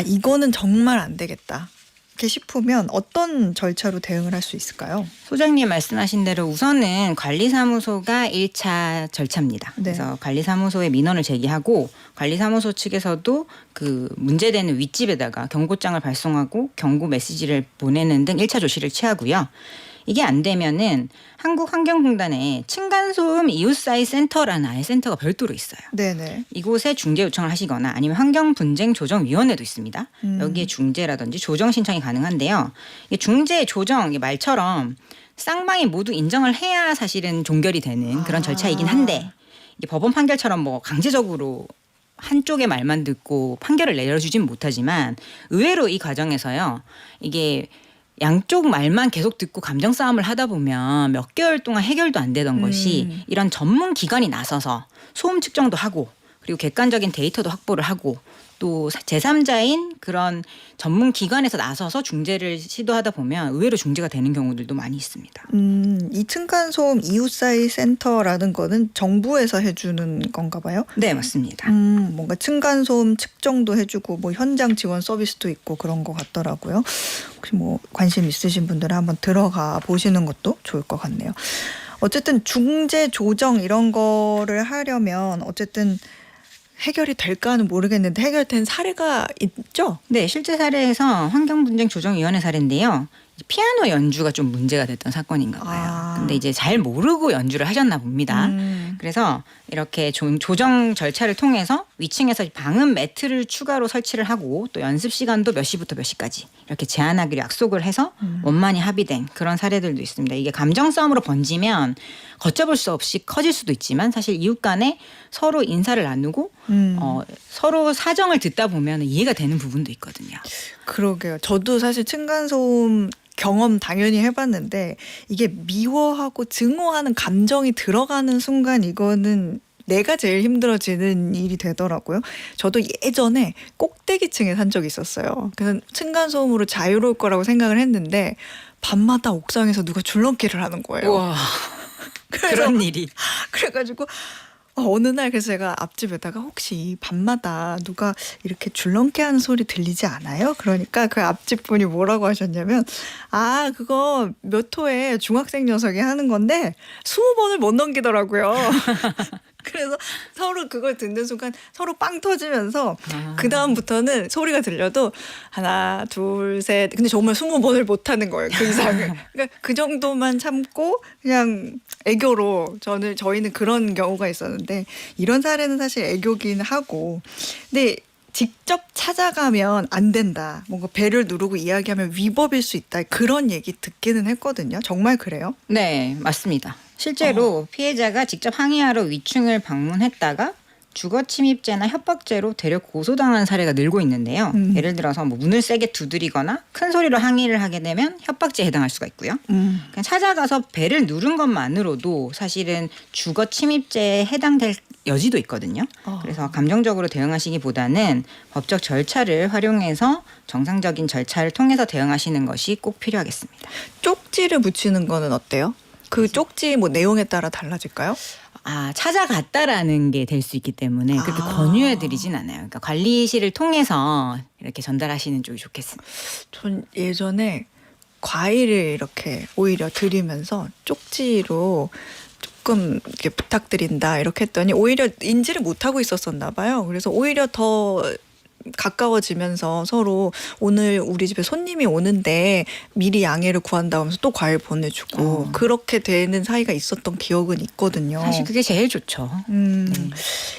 이거는 정말 안 되겠다. 이렇게 싶으면 어떤 절차로 대응을 할 수 있을까요? 소장님 말씀하신 대로 우선은 관리사무소가 1차 절차입니다. 네. 그래서 관리사무소에 민원을 제기하고 관리사무소 측에서도 그 문제되는 윗집에다가 경고장을 발송하고 경고 메시지를 보내는 등 1차 조치를 취하고요. 이게 안 되면은 한국환경공단에 층간소음 이웃사이 센터라는 아예 센터가 별도로 있어요. 네네. 이곳에 중재 요청을 하시거나 아니면 환경분쟁조정위원회도 있습니다. 여기에 중재라든지 조정 신청이 가능한데요. 이게 중재, 조정 이게 말처럼 쌍방이 모두 인정을 해야 사실은 종결이 되는 그런 절차이긴 한데 이게 법원 판결처럼 뭐 강제적으로 한쪽의 말만 듣고 판결을 내려주진 못하지만 의외로 이 과정에서요. 이게 양쪽 말만 계속 듣고 감정 싸움을 하다 보면 몇 개월 동안 해결도 안 되던 것이 이런 전문 기관이 나서서 소음 측정도 하고 그리고 객관적인 데이터도 확보를 하고 또 제3자인 그런 전문 기관에서 나서서 중재를 시도하다 보면 의외로 중재가 되는 경우들도 많이 있습니다. 이 층간소음 이웃사이 센터라는 거는 정부에서 해주는 건가 봐요? 네, 맞습니다. 뭔가 층간소음 측정도 해주고 뭐 현장 지원 서비스도 있고 그런 것 같더라고요. 혹시 뭐 관심 있으신 분들은 한번 들어가 보시는 것도 좋을 것 같네요. 어쨌든 중재 조정 이런 거를 하려면 어쨌든 해결이 될까는 모르겠는데 해결된 사례가 있죠? 네, 실제 사례에서 환경분쟁조정위원회 사례인데요. 피아노 연주가 좀 문제가 됐던 사건인가 봐요. 근데 이제 잘 모르고 연주를 하셨나 봅니다. 그래서 이렇게 조정 절차를 통해서 위층에서 방음 매트를 추가로 설치를 하고 또 연습 시간도 몇 시부터 몇 시까지 이렇게 제한하기로 약속을 해서 원만히 합의된 그런 사례들도 있습니다. 이게 감정 싸움으로 번지면 걷잡을 수 없이 커질 수도 있지만 사실 이웃 간에 서로 인사를 나누고 서로 사정을 듣다 보면 이해가 되는 부분도 있거든요. 그러게요. 저도 사실 층간소음 경험 당연히 해봤는데 이게 미워하고 증오하는 감정이 들어가는 순간 이거는 내가 제일 힘들어지는 일이 되더라고요. 저도 예전에 꼭대기층에 산 적이 있었어요. 그래서 층간소음으로 자유로울 거라고 생각을 했는데 밤마다 옥상에서 누가 줄넘기를 하는 거예요. 우와. 그런 일이. 그래가지고 어느 날 그래서 제가 앞집에다가 혹시 밤마다 누가 이렇게 줄넘기 하는 소리 들리지 않아요? 그러니까 그 앞집 분이 뭐라고 하셨냐면 아 그거 몇 호에 중학생 녀석이 하는 건데 20번을 못 넘기더라고요. 그래서 서로 그걸 듣는 순간 서로 빵 터지면서 그 다음부터는 소리가 들려도 하나 둘 셋 근데 정말 20번을 못 하는 거예요. 그 이상을. 그러니까 그 정도만 참고 그냥 애교로 저희는 그런 경우가 있었는데 이런 사례는 사실 애교긴 하고 근데 직접 찾아가면 안 된다. 뭔가 배를 누르고 이야기하면 위법일 수 있다. 그런 얘기 듣기는 했거든요. 정말 그래요? 네, 맞습니다. 실제로 피해자가 직접 항의하러 위층을 방문했다가 주거 침입죄나 협박죄로 대략 고소당한 사례가 늘고 있는데요. 예를 들어서 뭐 문을 세게 두드리거나 큰 소리로 항의를 하게 되면 협박죄에 해당할 수가 있고요. 그냥 찾아가서 배를 누른 것만으로도 사실은 주거 침입죄에 해당될 여지도 있거든요. 그래서 감정적으로 대응하시기보다는 법적 절차를 활용해서 정상적인 절차를 통해서 대응하시는 것이 꼭 필요하겠습니다. 쪽지를 붙이는 거는 어때요? 그 쪽지 뭐 내용에 따라 달라질까요? 찾아갔다라는 게 될 수 있기 때문에 그렇게 권유해드리진 않아요. 그러니까 관리실을 통해서 이렇게 전달하시는 쪽이 좋겠습니다. 전 예전에 과일을 이렇게 오히려 드리면서 쪽지로 조금 이렇게 부탁드린다 이렇게 했더니 오히려 인지를 못하고 있었었나 봐요. 그래서 오히려 더 가까워지면서 서로 오늘 우리 집에 손님이 오는데 미리 양해를 구한다고 하면서 또 과일 보내주고 그렇게 되는 사이가 있었던 기억은 있거든요. 사실 그게 제일 좋죠. 네.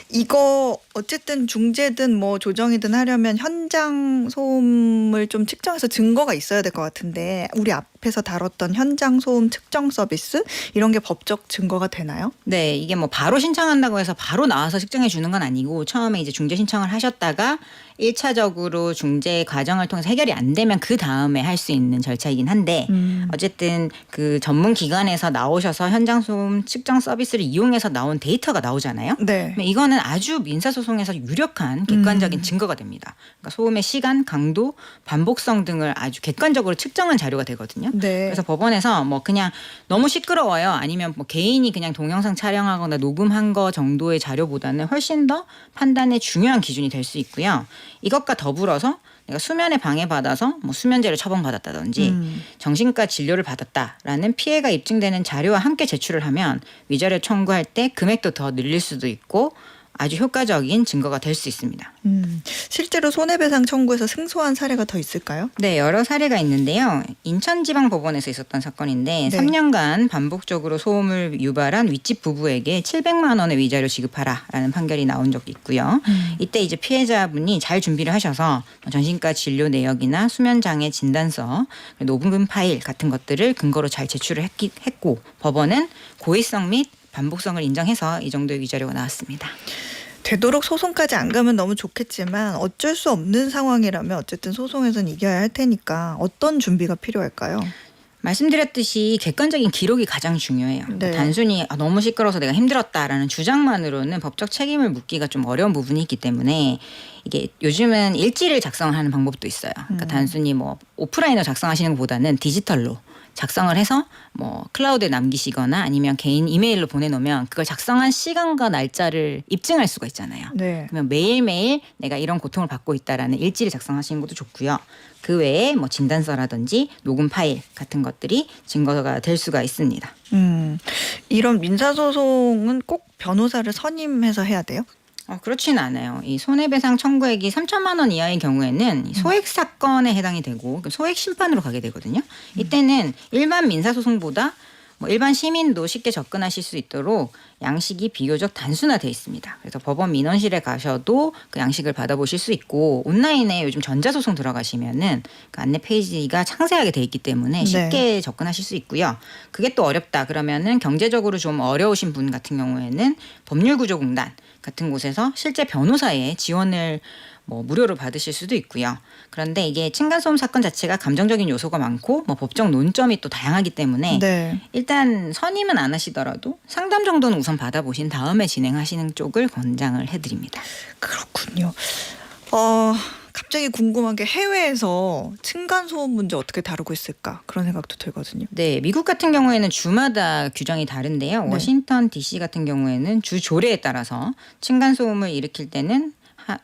이거 어쨌든 중재든 뭐 조정이든 하려면 현장 소음을 좀 측정해서 증거가 있어야 될 것 같은데 우리 앞에서 다뤘던 현장 소음 측정 서비스 이런 게 법적 증거가 되나요? 네, 이게 뭐 바로 신청한다고 해서 바로 나와서 측정해 주는 건 아니고 처음에 이제 중재 신청을 하셨다가 1차적으로 중재 과정을 통해서 해결이 안 되면 그 다음에 할 수 있는 절차이긴 한데 어쨌든 그 전문 기관에서 나오셔서 현장 소음 측정 서비스를 이용해서 나온 데이터가 나오잖아요. 네. 이거는 아주 민사소송에서 유력한 객관적인 증거가 됩니다. 그러니까 소음의 시간, 강도, 반복성 등을 아주 객관적으로 측정한 자료가 되거든요. 네. 그래서 법원에서 뭐 그냥 너무 시끄러워요. 아니면 뭐 개인이 그냥 동영상 촬영하거나 녹음한 거 정도의 자료보다는 훨씬 더 판단의 중요한 기준이 될 수 있고요. 이것과 더불어서 내가 수면에 방해받아서 뭐 수면제를 처방받았다든지 정신과 진료를 받았다라는 피해가 입증되는 자료와 함께 제출을 하면 위자료 청구할 때 금액도 더 늘릴 수도 있고 아주 효과적인 증거가 될 수 있습니다. 실제로 손해배상 청구에서 승소한 사례가 더 있을까요? 네, 여러 사례가 있는데요. 인천지방법원에서 있었던 사건인데 네. 3년간 반복적으로 소음을 유발한 윗집 부부에게 700만 원의 위자료 지급하라라는 판결이 나온 적도 있고요. 이때 이제 피해자분이 잘 준비를 하셔서 정신과 진료 내역이나 수면장애 진단서, 녹음 파일 같은 것들을 근거로 잘 제출을 했고 법원은 고의성 및 반복성을 인정해서 이 정도의 위자료가 나왔습니다. 되도록 소송까지 안 가면 너무 좋겠지만 어쩔 수 없는 상황이라면 어쨌든 소송에서는 이겨야 할 테니까 어떤 준비가 필요할까요? 말씀드렸듯이 객관적인 기록이 가장 중요해요. 네. 그러니까 단순히 너무 시끄러워서 내가 힘들었다라는 주장만으로는 법적 책임을 묻기가 좀 어려운 부분이 있기 때문에 이게 요즘은 일지를 작성하는 방법도 있어요. 그러니까 단순히 뭐 오프라인으로 작성하시는 것보다는 디지털로 작성을 해서 뭐 클라우드에 남기시거나 아니면 개인 이메일로 보내놓으면 그걸 작성한 시간과 날짜를 입증할 수가 있잖아요. 네. 그러면 매일매일 내가 이런 고통을 받고 있다라는 일지를 작성하시는 것도 좋고요. 그 외에 뭐 진단서라든지 녹음 파일 같은 것들이 증거가 될 수가 있습니다. 이런 민사소송은 꼭 변호사를 선임해서 해야 돼요? 그렇지는 않아요. 이 손해배상 청구액이 3천만 원 이하의 경우에는 소액 사건에 해당이 되고 소액 심판으로 가게 되거든요. 이때는 일반 민사소송보다 뭐 일반 시민도 쉽게 접근하실 수 있도록 양식이 비교적 단순화되어 있습니다. 그래서 법원 민원실에 가셔도 그 양식을 받아보실 수 있고 온라인에 요즘 전자소송 들어가시면은 그 안내 페이지가 상세하게 돼 있기 때문에 쉽게 접근하실 수 있고요. 그게 또 어렵다 그러면은 경제적으로 좀 어려우신 분 같은 경우에는 법률구조공단 같은 곳에서 실제 변호사의 지원을 뭐 무료로 받으실 수도 있고요. 그런데 이게 층간소음 사건 자체가 감정적인 요소가 많고 뭐 법적 논점이 또 다양하기 때문에 일단 선임은 안 하시더라도 상담 정도는 우선 받아보신 다음에 진행하시는 쪽을 권장을 해드립니다. 그렇군요. 갑자기 궁금한 게 해외에서 층간소음 문제 어떻게 다루고 있을까 그런 생각도 들거든요. 네, 미국 같은 경우에는 주마다 규정이 다른데요. 네. 워싱턴 DC 같은 경우에는 주 조례에 따라서 층간 소음을 일으킬 때는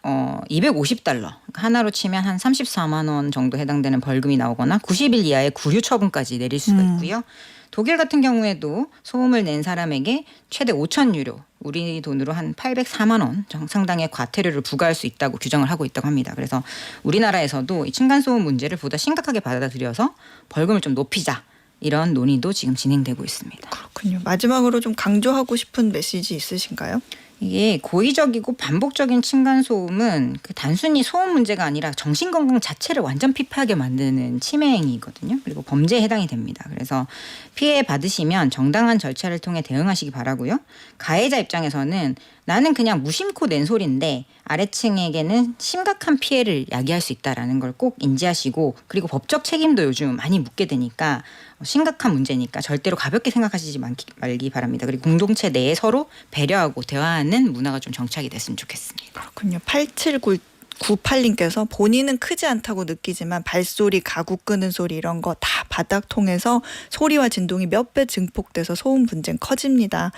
$250 하나로 치면 한 34만 원 정도 해당되는 벌금이 나오거나 90일 이하의 구류 처분까지 내릴 수가 있고요. 독일 같은 경우에도 소음을 낸 사람에게 최대 5,000유로, 우리 돈으로 한 804만 원 상당의 과태료를 부과할 수 있다고 규정을 하고 있다고 합니다. 그래서 우리나라에서도 이 층간소음 문제를 보다 심각하게 받아들여서 벌금을 좀 높이자, 이런 논의도 지금 진행되고 있습니다. 그렇군요. 마지막으로 좀 강조하고 싶은 메시지 있으신가요? 이게 고의적이고 반복적인 층간소음은 그 단순히 소음 문제가 아니라 정신건강 자체를 완전 피폐하게 만드는 침해 행위거든요. 그리고 범죄에 해당이 됩니다. 그래서 피해 받으시면 정당한 절차를 통해 대응하시기 바라고요. 가해자 입장에서는 나는 그냥 무심코 낸 소리인데 아래층에게는 심각한 피해를 야기할 수 있다는 걸 꼭 인지하시고, 그리고 법적 책임도 요즘 많이 묻게 되니까 심각한 문제니까 절대로 가볍게 생각하시지 말기 바랍니다. 그리고 공동체 내에 서로 배려하고 대화하는 문화가 좀 정착이 됐으면 좋겠습니다. 그렇군요. 8798님께서 본인은 크지 않다고 느끼지만 발소리, 가구 끄는 소리 이런 거 다 바닥통해서 소리와 진동이 몇 배 증폭돼서 소음 분쟁 커집니다.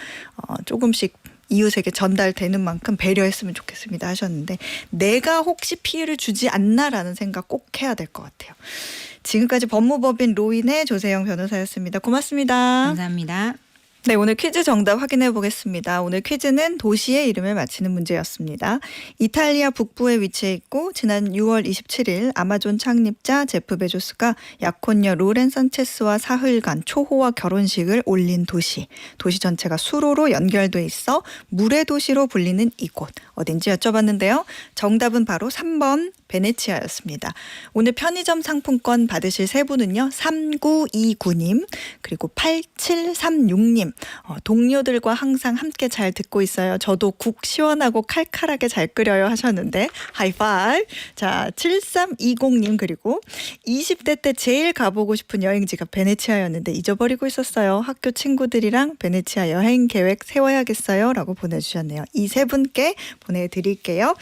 조금씩 이웃에게 전달되는 만큼 배려했으면 좋겠습니다 하셨는데, 내가 혹시 피해를 주지 않나라는 생각 꼭 해야 될 것 같아요. 지금까지 법무법인 로인의 조세영 변호사였습니다. 고맙습니다. 감사합니다. 네, 오늘 퀴즈 정답 확인해 보겠습니다. 오늘 퀴즈는 도시의 이름을 맞히는 문제였습니다. 이탈리아 북부에 위치해 있고 지난 6월 27일 아마존 창립자 제프 베조스가 약혼녀 로렌 산체스와 사흘간 초호화 결혼식을 올린 도시. 도시 전체가 수로로 연결돼 있어 물의 도시로 불리는 이곳. 어딘지 여쭤봤는데요. 정답은 바로 3번 베네치아였습니다. 오늘 편의점 상품권 받으실 세 분은요. 3929님 그리고 8736님. 동료들과 항상 함께 잘 듣고 있어요. 저도 국 시원하고 칼칼하게 잘 끓여요 하셨는데 하이파이브. 자, 7320님 그리고 20대 때 제일 가보고 싶은 여행지가 베네치아였는데 잊어버리고 있었어요. 학교 친구들이랑 베네치아 여행 계획 세워야겠어요 라고 보내주셨네요. 이 세 분께 보내드릴게요.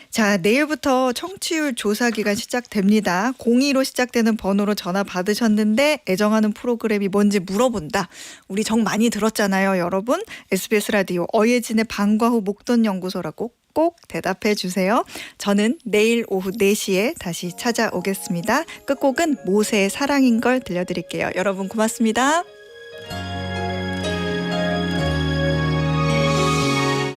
자, 내일부터 청취율 조사 기간 시작됩니다. 02로 시작되는 번호로 전화 받으셨는데 애정하는 프로그램이 뭔지 물어본다. 우리 정 많이 들었잖아요, 여러분. SBS 라디오 어예진의 방과 후 목돈 연구소라고 꼭 대답해 주세요. 저는 내일 오후 4시에 다시 찾아오겠습니다. 끝곡은 모세의 사랑인 걸 들려드릴게요. 여러분 고맙습니다.